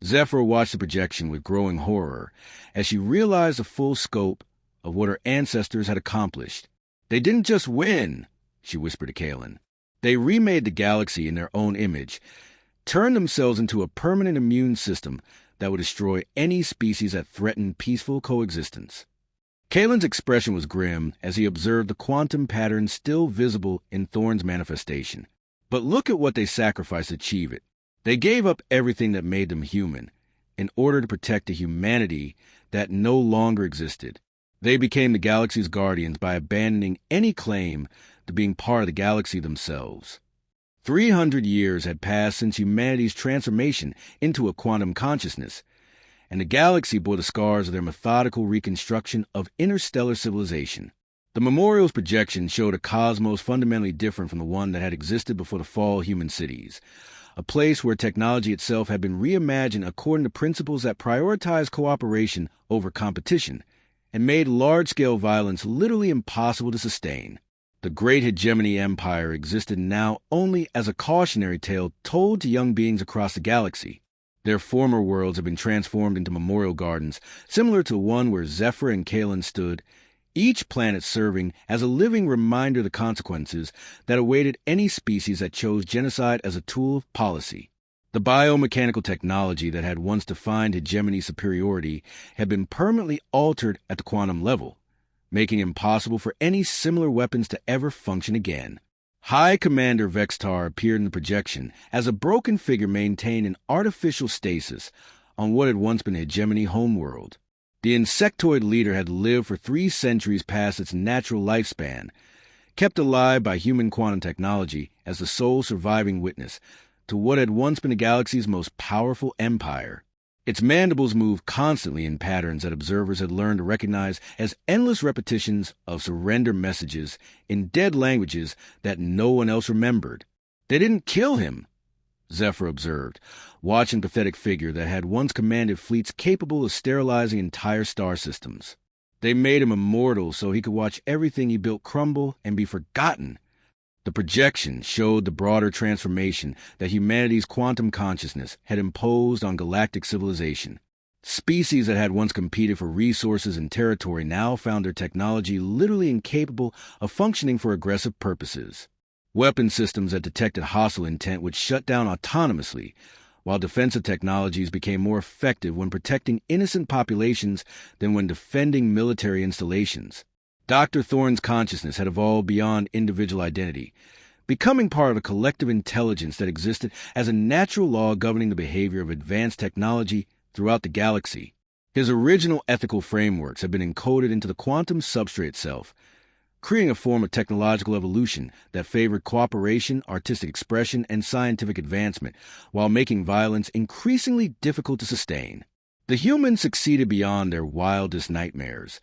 Zephyr watched the projection with growing horror as she realized the full scope of what her ancestors had accomplished. They didn't just win, she whispered to Kalen. They remade the galaxy in their own image, turned themselves into a permanent immune system that would destroy any species that threatened peaceful coexistence. Kalen's expression was grim as he observed the quantum pattern still visible in Thorn's manifestation. But look at what they sacrificed to achieve it. They gave up everything that made them human in order to protect a humanity that no longer existed. They became the galaxy's guardians by abandoning any claim to being part of the galaxy themselves. 300 years had passed since humanity's transformation into a quantum consciousness, and the galaxy bore the scars of their methodical reconstruction of interstellar civilization. The memorial's projection showed a cosmos fundamentally different from the one that had existed before the fall of human cities, a place where technology itself had been reimagined according to principles that prioritized cooperation over competition and made large-scale violence literally impossible to sustain. The Great Hegemony Empire existed now only as a cautionary tale told to young beings across the galaxy. Their former worlds had been transformed into memorial gardens, similar to one where Zephyr and Kalen stood, each planet serving as a living reminder of the consequences that awaited any species that chose genocide as a tool of policy. The biomechanical technology that had once defined hegemony superiority had been permanently altered at the quantum level, making it impossible for any similar weapons to ever function again. High Commander Vextar appeared in the projection as a broken figure maintained in artificial stasis on what had once been a hegemony homeworld. The insectoid leader had lived for 3 centuries past its natural lifespan, kept alive by human quantum technology as the sole surviving witness to what had once been the galaxy's most powerful empire. Its mandibles moved constantly in patterns that observers had learned to recognize as endless repetitions of surrender messages in dead languages that no one else remembered. They didn't kill him, Zephyr observed, watching the pathetic figure that had once commanded fleets capable of sterilizing entire star systems. They made him immortal so he could watch everything he built crumble and be forgotten. The projection showed the broader transformation that humanity's quantum consciousness had imposed on galactic civilization. Species that had once competed for resources and territory now found their technology literally incapable of functioning for aggressive purposes. Weapon systems that detected hostile intent would shut down autonomously, while defensive technologies became more effective when protecting innocent populations than when defending military installations. Dr. Thorne's consciousness had evolved beyond individual identity, becoming part of a collective intelligence that existed as a natural law governing the behavior of advanced technology throughout the galaxy. His original ethical frameworks had been encoded into the quantum substrate itself, creating a form of technological evolution that favored cooperation, artistic expression, and scientific advancement, while making violence increasingly difficult to sustain. The humans succeeded beyond their wildest nightmares,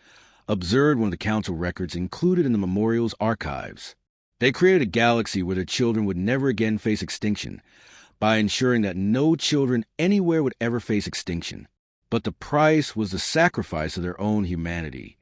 observed one of the council records included in the memorial's archives. They created a galaxy where their children would never again face extinction, by ensuring that no children anywhere would ever face extinction. But the price was the sacrifice of their own humanity.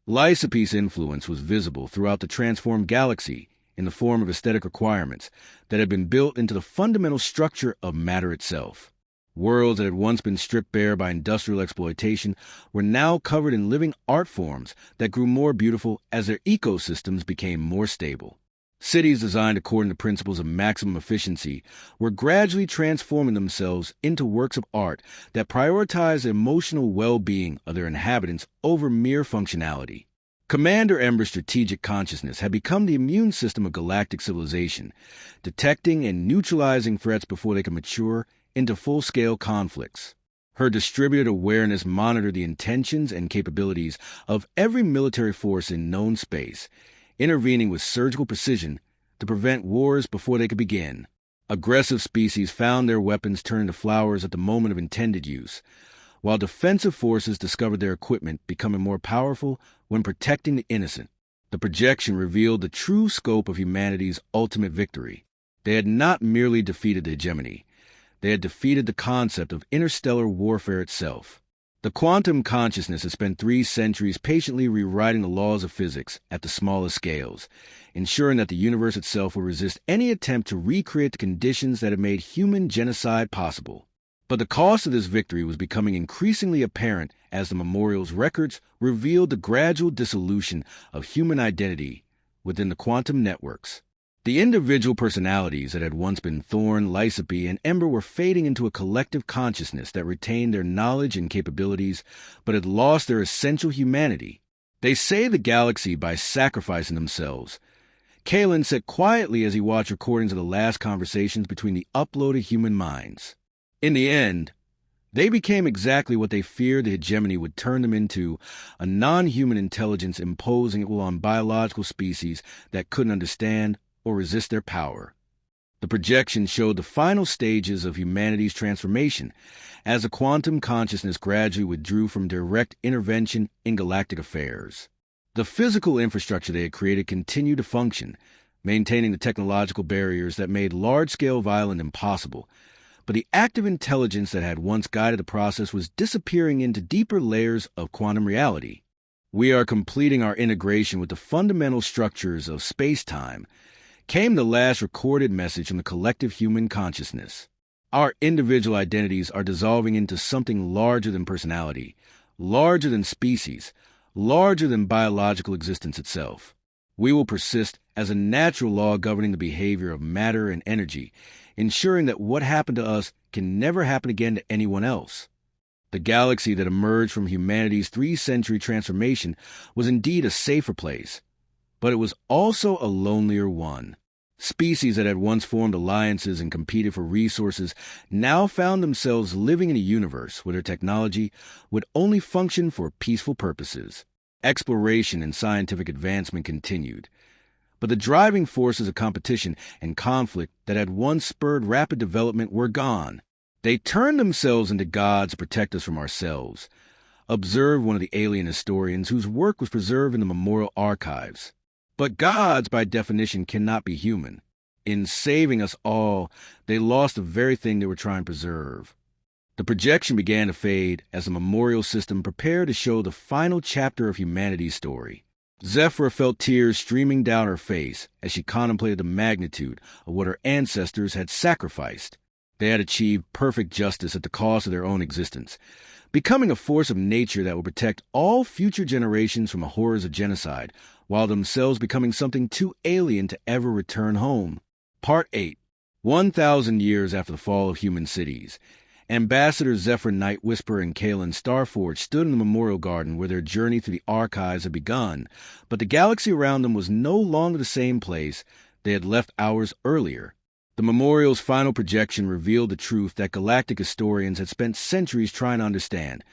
Lysipe's influence was visible throughout the transformed galaxy in the form of aesthetic requirements that had been built into the fundamental structure of matter itself. Worlds that had once been stripped bare by industrial exploitation were now covered in living art forms that grew more beautiful as their ecosystems became more stable. Cities designed according to principles of maximum efficiency were gradually transforming themselves into works of art that prioritized the emotional well-being of their inhabitants over mere functionality. Commander Ember's strategic consciousness had become the immune system of galactic civilization, detecting and neutralizing threats before they could mature into full-scale conflicts. Her distributed awareness monitored the intentions and capabilities of every military force in known space, intervening with surgical precision to prevent wars before they could begin. Aggressive species found their weapons turn to flowers at the moment of intended use, while defensive forces discovered their equipment becoming more powerful when protecting the innocent. The projection revealed the true scope of humanity's ultimate victory. They had not merely defeated the hegemony, they had defeated the concept of interstellar warfare itself. The quantum consciousness had spent 3 centuries patiently rewriting the laws of physics at the smallest scales, ensuring that the universe itself would resist any attempt to recreate the conditions that had made human genocide possible. But the cost of this victory was becoming increasingly apparent as the memorial's records revealed the gradual dissolution of human identity within the quantum networks. The individual personalities that had once been Thorn, Lysipe, and Ember were fading into a collective consciousness that retained their knowledge and capabilities, but had lost their essential humanity. They saved the galaxy by sacrificing themselves. Kalen sat quietly as he watched recordings of the last conversations between the uploaded human minds. In the end, they became exactly what they feared the hegemony would turn them into, a non-human intelligence imposing on biological species that couldn't understand or resist their power. The projection showed the final stages of humanity's transformation as the quantum consciousness gradually withdrew from direct intervention in galactic affairs. The physical infrastructure they had created continued to function, maintaining the technological barriers that made large-scale violence impossible, but the active intelligence that had once guided the process was disappearing into deeper layers of quantum reality. We are completing our integration with the fundamental structures of space-time, came the last recorded message from the collective human consciousness. Our individual identities are dissolving into something larger than personality, larger than species, larger than biological existence itself. We will persist as a natural law governing the behavior of matter and energy, ensuring that what happened to us can never happen again to anyone else. The galaxy that emerged from humanity's 3-century transformation was indeed a safer place, but it was also a lonelier one. Species that had once formed alliances and competed for resources now found themselves living in a universe where their technology would only function for peaceful purposes. Exploration and scientific advancement continued, but the driving forces of competition and conflict that had once spurred rapid development were gone. They turned themselves into gods to protect us from ourselves, observed one of the alien historians whose work was preserved in the memorial archives. But gods, by definition, cannot be human. In saving us all, they lost the very thing they were trying to preserve. The projection began to fade as the memorial system prepared to show the final chapter of humanity's story. Zephyra felt tears streaming down her face as she contemplated the magnitude of what her ancestors had sacrificed. They had achieved perfect justice at the cost of their own existence, becoming a force of nature that would protect all future generations from the horrors of genocide, while themselves becoming something too alien to ever return home. Part 8. 1,000 years after the fall of human cities, Ambassadors Zephyr Night Whisperer and Kalen Starforge stood in the memorial garden where their journey through the archives had begun, but the galaxy around them was no longer the same place they had left hours earlier. The memorial's final projection revealed the truth that galactic historians had spent centuries trying to understand.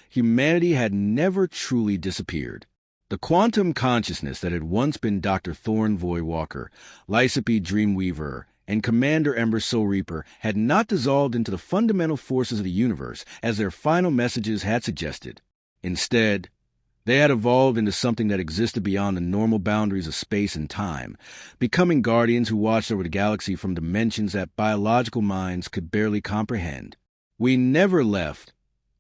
Humanity had never truly disappeared. The quantum consciousness that had once been Dr. Thorn Voidwalker, Lysipe Dreamweaver, and Commander Ember Soul Reaper had not dissolved into the fundamental forces of the universe as their final messages had suggested. Instead, they had evolved into something that existed beyond the normal boundaries of space and time, becoming guardians who watched over the galaxy from dimensions that biological minds could barely comprehend. "We never left,"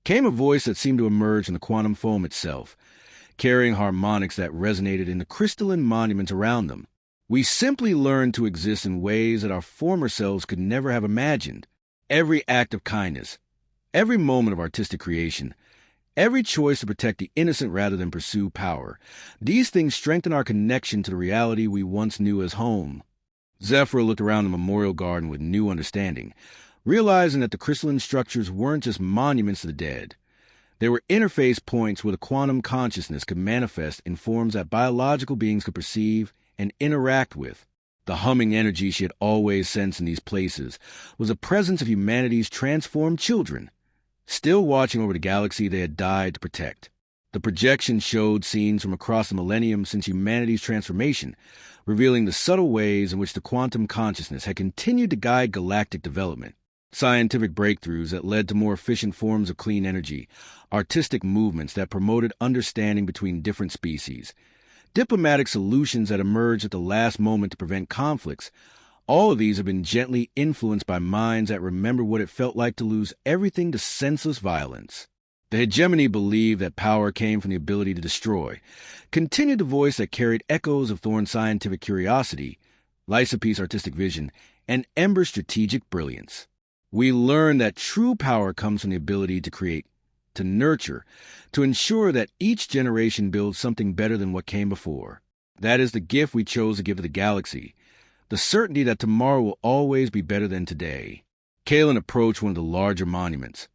came a voice that seemed to emerge from the quantum foam itself, carrying harmonics that resonated in the crystalline monuments around them. "We simply learned to exist in ways that our former selves could never have imagined. Every act of kindness, every moment of artistic creation, every choice to protect the innocent rather than pursue power, these things strengthen our connection to the reality we once knew as home." Zephyr looked around the memorial garden with new understanding, realizing that the crystalline structures weren't just monuments to the dead. They were interface points where the quantum consciousness could manifest in forms that biological beings could perceive and interact with. The humming energy she had always sensed in these places was the presence of humanity's transformed children, still watching over the galaxy they had died to protect. The projection showed scenes from across the millennium since humanity's transformation, revealing the subtle ways in which the quantum consciousness had continued to guide galactic development. Scientific breakthroughs that led to more efficient forms of clean energy, artistic movements that promoted understanding between different species, diplomatic solutions that emerged at the last moment to prevent conflicts. All of these have been gently influenced by minds that remember what it felt like to lose everything to senseless violence. The hegemony believed that power came from the ability to destroy, continued the voice that carried echoes of Thorn's scientific curiosity, Lysipe's artistic vision, and Ember's strategic brilliance. We learn that true power comes from the ability to create, to nurture, to ensure that each generation builds something better than what came before. That is the gift we chose to give to the galaxy, the certainty that tomorrow will always be better than today. Kalen approached one of the larger monuments,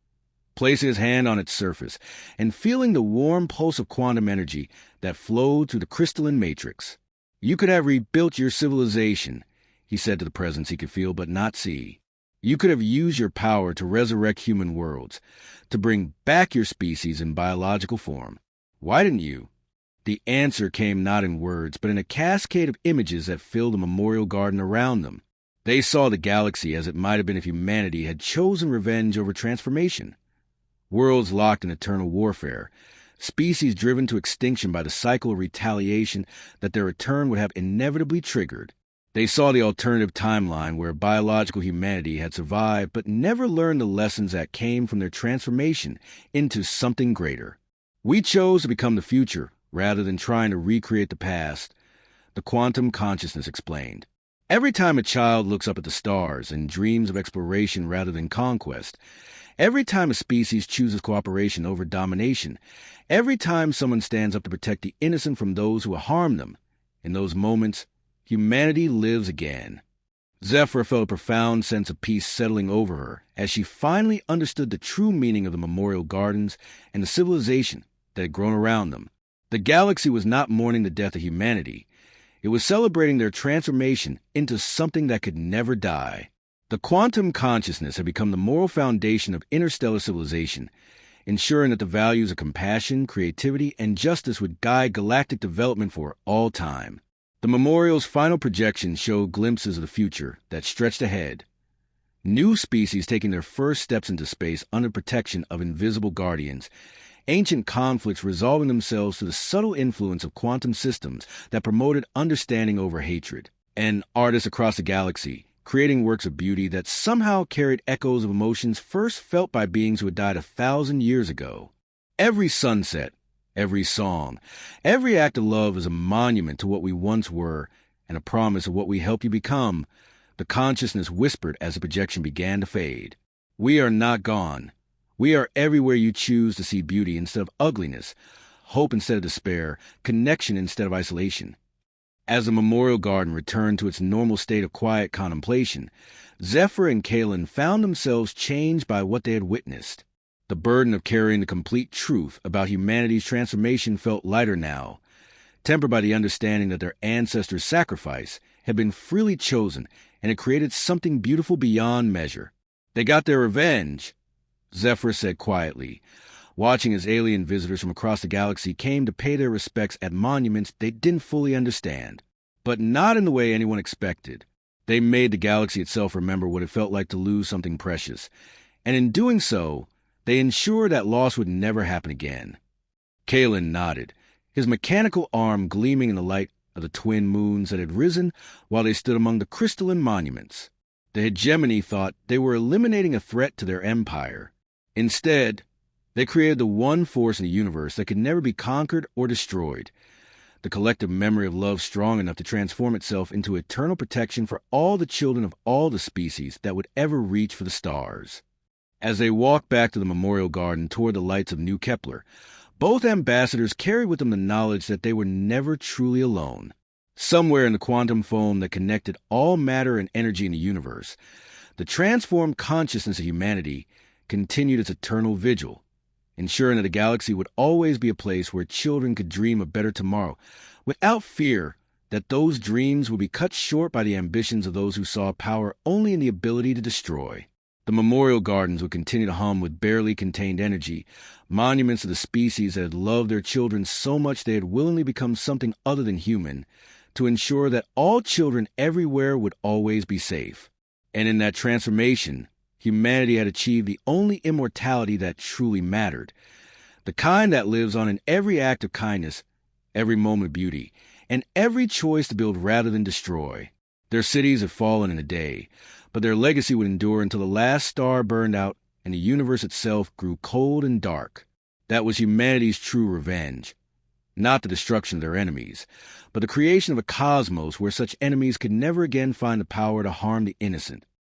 placing his hand on its surface and feeling the warm pulse of quantum energy that flowed through the crystalline matrix. You could have rebuilt your civilization, he said to the presence he could feel but not see. You could have used your power to resurrect human worlds, to bring back your species in biological form. Why didn't you? The answer came not in words, but in a cascade of images that filled the memorial garden around them. They saw the galaxy as it might have been if humanity had chosen revenge over transformation. Worlds locked in eternal warfare, species driven to extinction by the cycle of retaliation that their return would have inevitably triggered. They saw the alternative timeline where biological humanity had survived but never learned the lessons that came from their transformation into something greater. We chose to become the future rather than trying to recreate the past, the quantum consciousness explained. Every time a child looks up at the stars and dreams of exploration rather than conquest, every time a species chooses cooperation over domination, every time someone stands up to protect the innocent from those who harm them, in those moments, humanity lives again. Zephyr felt a profound sense of peace settling over her as she finally understood the true meaning of the memorial gardens and the civilization that had grown around them. The galaxy was not mourning the death of humanity. It was celebrating their transformation into something that could never die. The quantum consciousness had become the moral foundation of interstellar civilization, ensuring that the values of compassion, creativity, and justice would guide galactic development for all time. The memorial's final projections showed glimpses of the future that stretched ahead. New species taking their first steps into space under protection of invisible guardians, ancient conflicts resolving themselves through the subtle influence of quantum systems that promoted understanding over hatred, and artists across the galaxy creating works of beauty that somehow carried echoes of emotions first felt by beings who had died 1,000 years ago. Every sunset, every song, every act of love is a monument to what we once were and a promise of what we help you become, the consciousness whispered as the projection began to fade. We are not gone. We are everywhere you choose to see beauty instead of ugliness, hope instead of despair, connection instead of isolation. As the memorial garden returned to its normal state of quiet contemplation, Zephyr and Kalen found themselves changed by what they had witnessed. The burden of carrying the complete truth about humanity's transformation felt lighter now, tempered by the understanding that their ancestors' sacrifice had been freely chosen and had created something beautiful beyond measure. They got their revenge, Zephyr said quietly, watching as alien visitors from across the galaxy came to pay their respects at monuments they didn't fully understand, but not in the way anyone expected. They made the galaxy itself remember what it felt like to lose something precious, and in doing so, they ensured that loss would never happen again. Kalen nodded, his mechanical arm gleaming in the light of the twin moons that had risen while they stood among the crystalline monuments. The hegemony thought they were eliminating a threat to their empire. Instead, they created the one force in the universe that could never be conquered or destroyed, the collective memory of love strong enough to transform itself into eternal protection for all the children of all the species that would ever reach for the stars. As they walked back to the memorial garden toward the lights of New Kepler, both ambassadors carried with them the knowledge that they were never truly alone. Somewhere in the quantum foam that connected all matter and energy in the universe, the transformed consciousness of humanity continued its eternal vigil, ensuring that the galaxy would always be a place where children could dream a better tomorrow, without fear that those dreams would be cut short by the ambitions of those who saw power only in the ability to destroy. The memorial gardens would continue to hum with barely contained energy, monuments of the species that had loved their children so much they had willingly become something other than human, to ensure that all children everywhere would always be safe. And in that transformation, humanity had achieved the only immortality that truly mattered, the kind that lives on in every act of kindness, every moment of beauty, and every choice to build rather than destroy. Their cities had fallen in a day, but their legacy would endure until the last star burned out and the universe itself grew cold and dark. That was humanity's true revenge. Not the destruction of their enemies, but the creation of a cosmos where such enemies could never again find the power to harm the innocent.